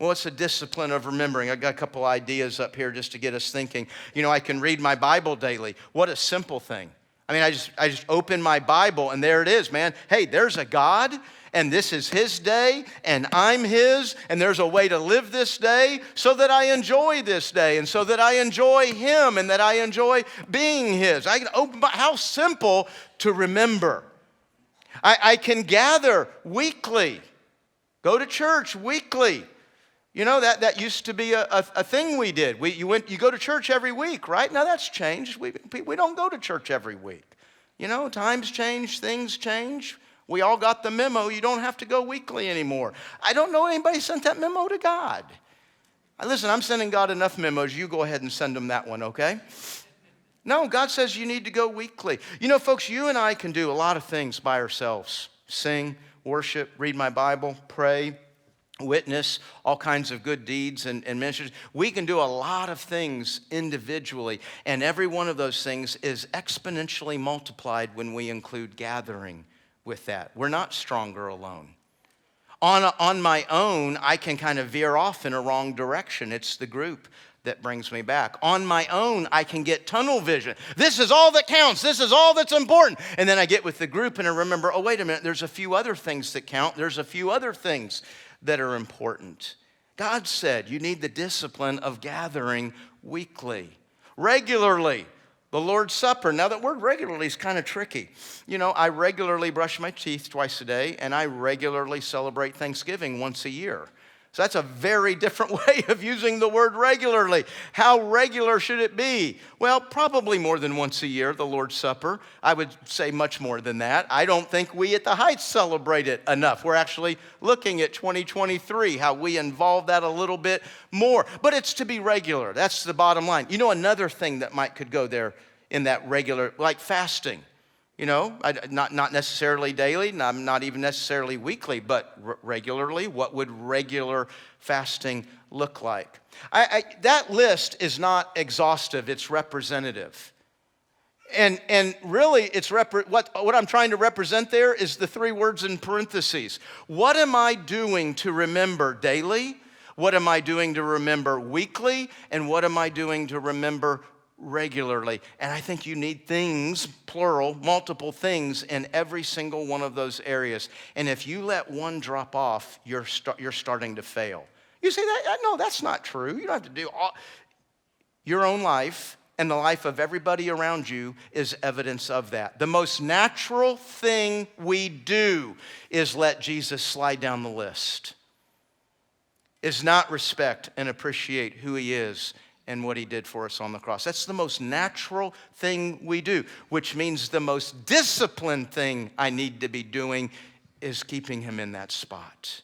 Well, what's the discipline of remembering? I got a couple ideas up here just to get us thinking. I can read my Bible daily. What a simple thing. I just open my Bible and there it is, man. Hey, there's a God and this is His day and I'm His and there's a way to live this day so that I enjoy this day and so that I enjoy Him and that I enjoy being His. I can open how simple to remember. I can gather weekly, go to church weekly. That used to be a thing we did. You go to church every week, right? Now that's changed. We don't go to church every week. Times change, things change. We all got the memo. You don't have to go weekly anymore. I don't know anybody sent that memo to God. Listen, I'm sending God enough memos. You go ahead and send him that one, okay? No, God says you need to go weekly. Folks, you and I can do a lot of things by ourselves. Sing, worship, read my Bible, pray, witness, all kinds of good deeds and ministries. We can do a lot of things individually, and every one of those things is exponentially multiplied when we include gathering with that. We're not stronger alone. On my own, I can kind of veer off in a wrong direction. It's the group that brings me back. On my own, I can get tunnel vision. This is all that counts. This is all that's important. And then I get with the group and I remember, oh, wait a minute, there's a few other things that count. There's a few other things that are important. God said you need the discipline of gathering weekly, regularly. The Lord's Supper. Now, that word regularly is kind of tricky. I regularly brush my teeth twice a day, and I regularly celebrate Thanksgiving once a year. So that's a very different way of using the word regularly. How regular should it be? Well, probably more than once a year, the Lord's Supper. I would say much more than that. I don't think we at the Heights celebrate it enough. We're actually looking at 2023, how we involve that a little bit more. But it's to be regular. That's the bottom line. Another thing that could go there in that regular, like fasting. Not necessarily daily, not even necessarily weekly, but regularly. What would regular fasting look like? That list is not exhaustive, it's representative. And really, what I'm trying to represent there is the three words in parentheses. What am I doing to remember daily? What am I doing to remember weekly? And what am I doing to remember regularly? And I think you need things, plural, multiple things in every single one of those areas. And if you let one drop off, you're starting to fail. You say, no, that's not true. You don't have to do your own life, and the life of everybody around you is evidence of that. The most natural thing we do is let Jesus slide down the list, is not respect and appreciate who He is and what He did for us on the cross. That's the most natural thing we do, which means the most disciplined thing I need to be doing is keeping Him in that spot.